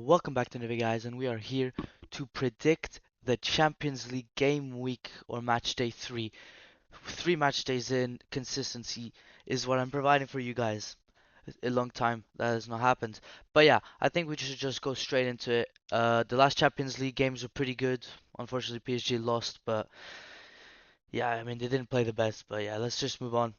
welcome back to Nivea guys, and we are here to predict the Champions League game week or match day 3. 3 match days in, consistency is what I'm providing for you guys. A long time that has not happened. But yeah, I think we should just go straight into it. The last Champions League games were pretty good. Unfortunately, PSG lost, but yeah, I mean, they didn't play the best. But yeah, let's just move on.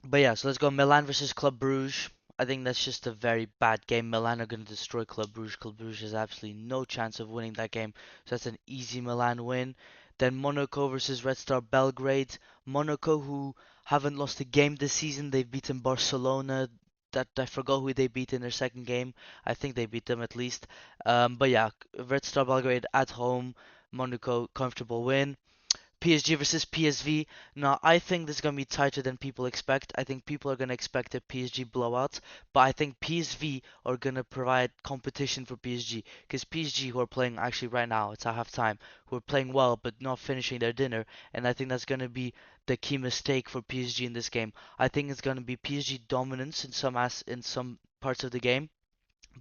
But yeah, so let's go Milan versus Club Brugge. I think that's just a very bad game. Milan are going to destroy Club Brugge. Club Brugge has absolutely no chance of winning that game. So that's an easy Milan win. Then Monaco versus Red Star Belgrade. Monaco, who haven't lost a game this season, they've beaten Barcelona. That I forgot who they beat in their second game. I think they beat them at least. But yeah, Red Star Belgrade at home. Monaco comfortable win. PSG versus PSV. Now, I think this is going to be tighter than people expect. I think people are going to expect a PSG blowout, but I think PSV are going to provide competition for PSG because PSG, who are playing actually right now, it's at half time, who are playing well but not finishing their dinner, and I think that's going to be the key mistake for PSG in this game. I think it's going to be PSG dominance in some parts of the game,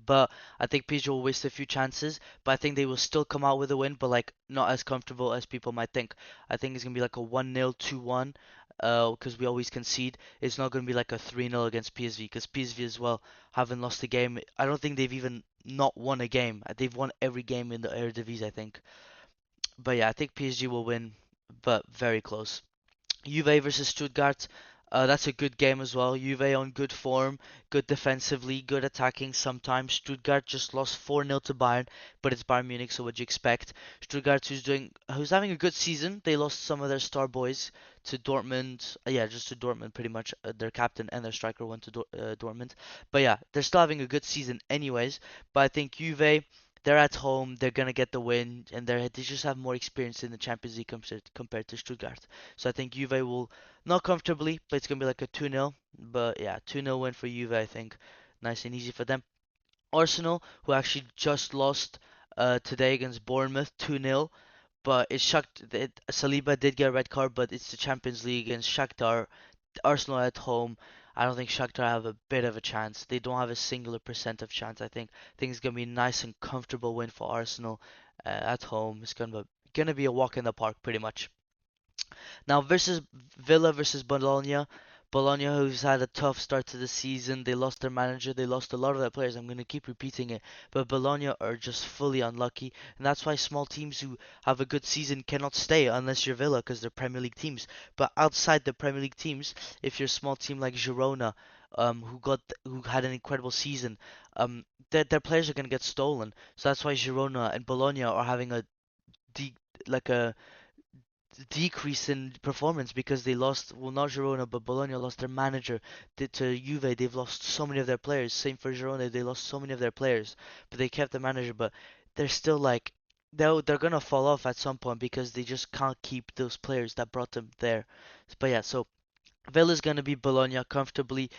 but I think PSG will waste a few chances, but I think they will still come out with a win, but like not as comfortable as people might think. I think it's gonna be like a 1-0, 2-1, because we always concede. It's not gonna be like a 3-0 against PSV, because PSV as well haven't lost a game. I don't think they've even not won a game. They've won every game in the Eredivisie, I think. But yeah, I think PSG will win, but very close. Juve versus Stuttgart. That's a good game as well. Juve on good form, good defensively, good attacking sometimes. Stuttgart just lost 4-0 to Bayern, but it's Bayern Munich, so what do you expect? Stuttgart, who's having a good season. They lost some of their star boys to Dortmund. Yeah, just to Dortmund pretty much. Their captain and their striker went to Dortmund. But yeah, they're still having a good season anyways. But I think Juve, they're at home, they're gonna get the win, and they just have more experience in the Champions League compared to Stuttgart. So I think Juve will not comfortably, but it's gonna be like a 2-0. But yeah, 2-0 win for Juve, I think. Nice and easy for them. Arsenal, who actually just lost today against Bournemouth 2-0, but it shocked that Saliba did get a red card, but it's the Champions League against Shakhtar. Arsenal at home. I don't think Shakhtar have a bit of a chance. They don't have a singular percent of chance. I think it's gonna be a nice and comfortable win for Arsenal at home. It's gonna be a walk in the park pretty much. Now versus Villa versus Bologna. Bologna, who's had a tough start to the season, they lost their manager, they lost a lot of their players. I'm going to keep repeating it, but Bologna are just fully unlucky, and that's why small teams who have a good season cannot stay unless you're Villa because they're Premier League teams. But outside the Premier League teams, if you're a small team like Girona, who had an incredible season, their players are going to get stolen. So that's why Girona and Bologna are having a de- like a decrease in performance because they lost, well, not Girona, but Bologna lost their manager to Juve. They've lost so many of their players. Same for Girona, they lost so many of their players, but they kept the manager. But they're still like they're gonna fall off at some point because they just can't keep those players that brought them there. But yeah, so Villa's gonna beat Bologna comfortably,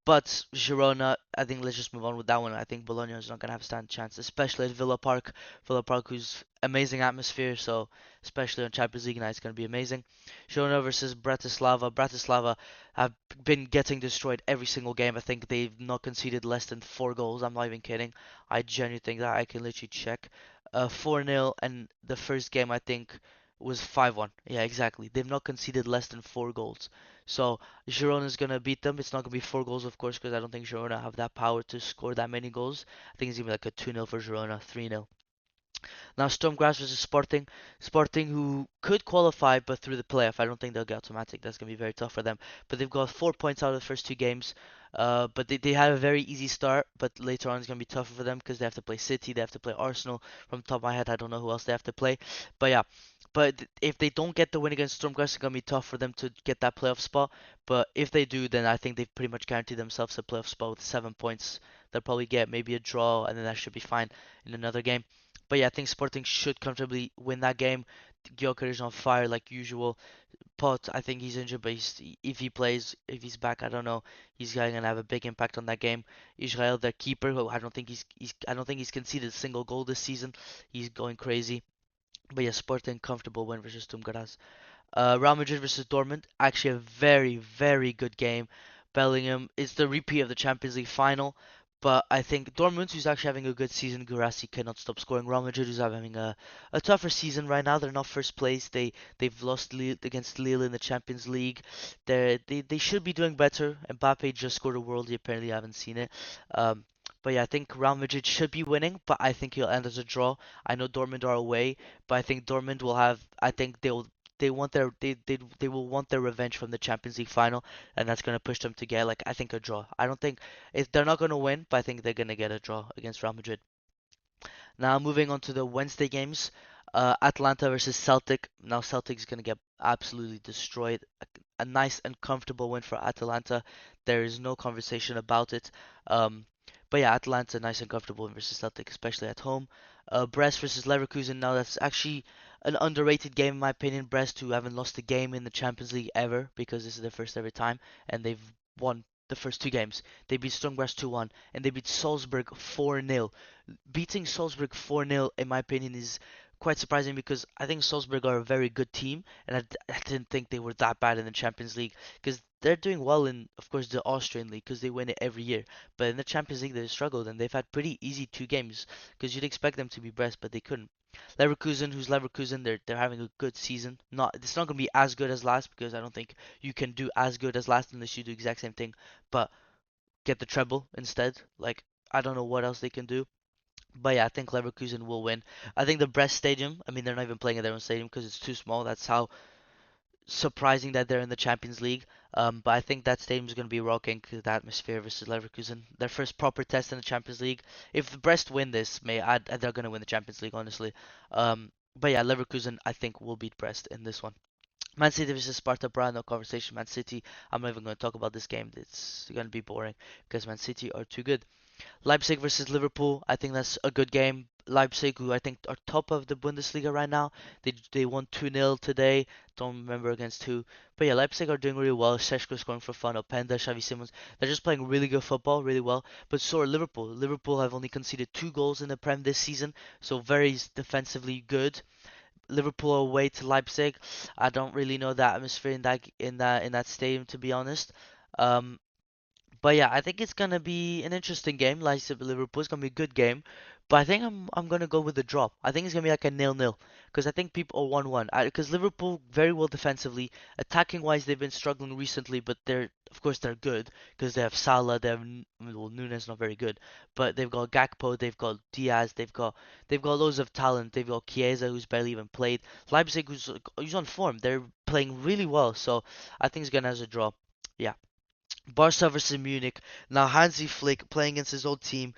but Girona, I think let's just move on with that one. I think Bologna is not gonna have a stand chance, especially at Villa Park. Villa Park, who's amazing atmosphere, so especially on Champions League night, it's gonna be amazing. Girona versus Bratislava. Bratislava have been getting destroyed every single game. I think they've not conceded less than 4 goals. I'm not even kidding. I genuinely think that I can literally check. 4-0, and the first game I think was 5-1. Yeah, exactly. They've not conceded less than 4 goals. So Girona is gonna beat them. It's not gonna be 4 goals, of course, because I don't think Girona have that power to score that many goals. I think it's gonna be like a 2-0 for Girona, 3-0. Now Storm Grass versus Sporting. Sporting, who could qualify, but through the playoff, I don't think they'll get automatic. That's gonna be very tough for them. But they've got 4 points out of the first 2 games. But they had a very easy start, but later on it's gonna be tougher for them because they have to play City, they have to play Arsenal. From the top of my head, I don't know who else they have to play. But yeah, but if they don't get the win against Stormgrass, it's gonna be tough for them to get that playoff spot. But if they do, then I think they've pretty much guaranteed themselves a playoff spot with 7 points. They'll probably get maybe a draw, and then that should be fine in another game. But yeah, I think Sporting should comfortably win that game. Gyökeres is on fire like usual. Pot, I think he's injured, but if he plays, if he's back, I don't know. He's going to have a big impact on that game. Israel, their keeper, who I don't think he's conceded a single goal this season. He's going crazy. But yeah, Sporting comfortable win versus Sturm Graz. Real Madrid versus Dortmund, actually a very, very good game. Bellingham is the repeat of the Champions League final, But I think Dortmund, who's actually having a good season, Guirassy cannot stop scoring. Real Madrid, who's having a tougher season right now. They're not first place. They've lost against Lille in the Champions League. They should be doing better. Mbappe just scored a worldie. Apparently, I haven't seen it. Um, but yeah, I think Real Madrid should be winning, but I think it'll end as a draw. I know Dortmund are away, but I think Dortmund will have. I think they will want their revenge from the Champions League final, and that's gonna push them to get like I think a draw. I don't think if they're not going to win, but I think they're going to get a draw against Real Madrid. Now moving on to the Wednesday games, Atlanta versus Celtic. Now Celtic's going to get absolutely destroyed. A nice and comfortable win for Atalanta. There is no conversation about it. Um, but yeah, Atlanta nice and comfortable win versus Celtic, especially at home. Brest versus Leverkusen. Now that's actually an underrated game in my opinion. Brest, who haven't lost a game in the Champions League ever because this is their first ever time, and they've won the first two games. They beat Sturm Graz 2-1 and they beat Salzburg 4-0. Beating Salzburg 4-0 in my opinion is quite surprising because I think Salzburg are a very good team and I didn't think they were that bad in the Champions League because they're doing well in of course the Austrian league because they win it every year, but in the Champions League they struggled and they've had pretty easy two games because you'd expect them to be Brest but they couldn't. Leverkusen, who's Leverkusen, they're having a good season. Not It's not gonna be as good as last because I don't think you can do as good as last unless you do exact same thing, but get the treble instead. Like I don't know what else they can do. But yeah, I think Leverkusen will win. I think the Brest Stadium, I mean, they're not even playing at their own stadium because it's too small. That's how surprising that they're in the Champions League. But I think that stadium is going to be rocking the atmosphere versus Leverkusen. Their first proper test in the Champions League. If the Brest win this, they're going to win the Champions League, honestly. But yeah, Leverkusen, I think, will beat Brest in this one. Man City versus Sparta Braga, no conversation. Man City, I'm not even going to talk about this game. It's going to be boring because Man City are too good. Leipzig versus Liverpool. I think that's a good game. Leipzig, who I think are top of the Bundesliga right now. They won 2-0 today. Don't remember against who. But yeah, Leipzig are doing really well. Šeško scoring for fun. Openda, Xavi Simons. They're just playing really good football, really well. But so are Liverpool. Liverpool have only conceded 2 goals in the Prem this season, so very defensively good. Liverpool away to Leipzig. I don't really know the atmosphere in that stadium to be honest. Um, but yeah, I think it's gonna be an interesting game. Like I said, Liverpool, it's gonna be a good game. But I think I'm gonna go with the draw. I think it's gonna be like a 0-0 because I think people are 1-1. Because Liverpool very well defensively, attacking wise they've been struggling recently, but they're of course they're good because they have Salah, they have well Nunes not very good, but they've got Gakpo, they've got Diaz, they've got loads of talent. They've got Chiesa who's barely even played. Leipzig who's on form. They're playing really well, so I think it's gonna have a draw. Yeah. Barca versus Munich. Now Hansi Flick playing against his old team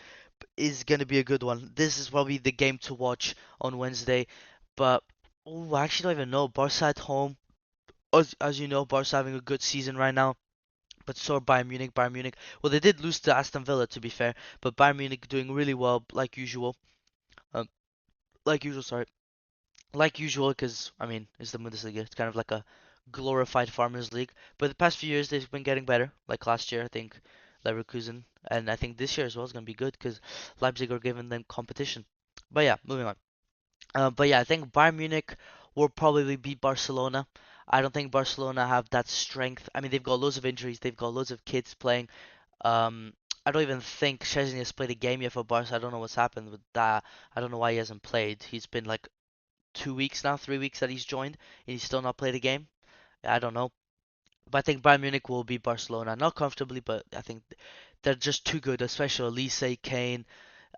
is going to be a good one. This is probably the game to watch on Wednesday. But I actually don't even know. Barca at home. As you know, Barca having a good season right now. But so are Bayern Munich. Bayern Munich. Well, they did lose to Aston Villa to be fair. But Bayern Munich doing really well like usual. Um, like usual, sorry. Like usual, because I mean, it's the Bundesliga. It's kind of like a glorified Farmers League. But the past few years, they've been getting better. Like last year, I think Leverkusen, and I think this year as well is going to be good because Leipzig are giving them competition. But yeah, moving on. But yeah, I think Bayern Munich will probably beat Barcelona. I don't think Barcelona have that strength. I mean, they've got loads of injuries. They've got loads of kids playing. Um, I don't even think Szczesny has played a game yet for Barca. I don't know what's happened with that. I don't know why he hasn't played. He's been like 2 weeks now, 3 weeks that he's joined, and he's still not played a game. I don't know. But I think Bayern Munich will beat Barcelona. Not comfortably, but I think they're just too good, especially Elise, Kane.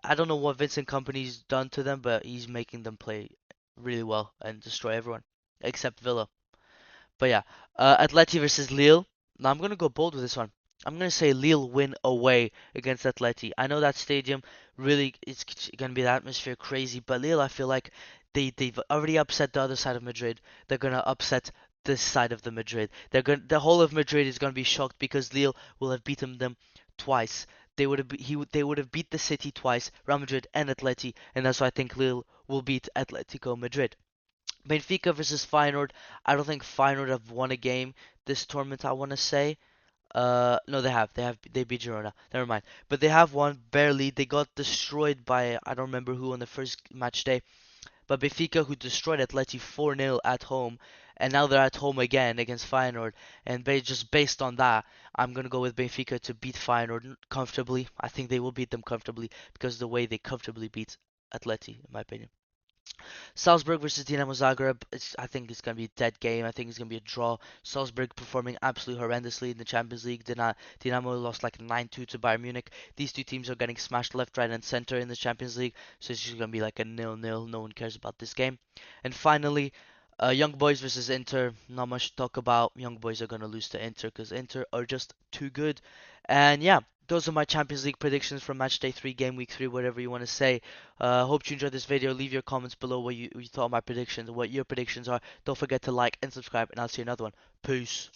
I don't know what Vincent Kompany's done to them, but he's making them play really well and destroy everyone, except Villa. But yeah, Atleti versus Lille. Now I'm gonna go bold with this one. I'm gonna say Lille win away against Atleti. I know that stadium really it's gonna be the atmosphere crazy, but Lille I feel like they've already upset the other side of Madrid. They're gonna upset this side of the Madrid. The whole of Madrid is gonna be shocked because Lille will have beaten them twice. They would have beat the city twice, Real Madrid and Atleti, and that's why I think Lille will beat Atletico Madrid. Benfica versus Feyenoord. I don't think Feyenoord have won a game this tournament. I want to say. No, they beat Girona. Never mind. But they have won barely. They got destroyed by I don't remember who on the first match day. But Benfica, who destroyed Atleti 4-0 at home, and now they're at home again against Feyenoord. And just based on that, I'm gonna go with Benfica to beat Feyenoord comfortably. I think they will beat them comfortably because of the way they comfortably beat Atleti, in my opinion. Salzburg versus Dinamo Zagreb. I think it's going to be a dead game. I think it's going to be a draw. Salzburg performing absolutely horrendously in the Champions League. Dinamo lost like 9-2 to Bayern Munich. These two teams are getting smashed left, right, and center in the Champions League. So it's just going to be like a nil-nil. No one cares about this game. And finally, Young Boys versus Inter. Not much to talk about. Young Boys are going to lose to Inter because Inter are just too good. And yeah, those are my Champions League predictions from match day 3, game week 3, whatever you want to say. Hope you enjoyed this video. Leave your comments below what you thought of my predictions, what your predictions are. Don't forget to like and subscribe, and I'll see you another one. Peace.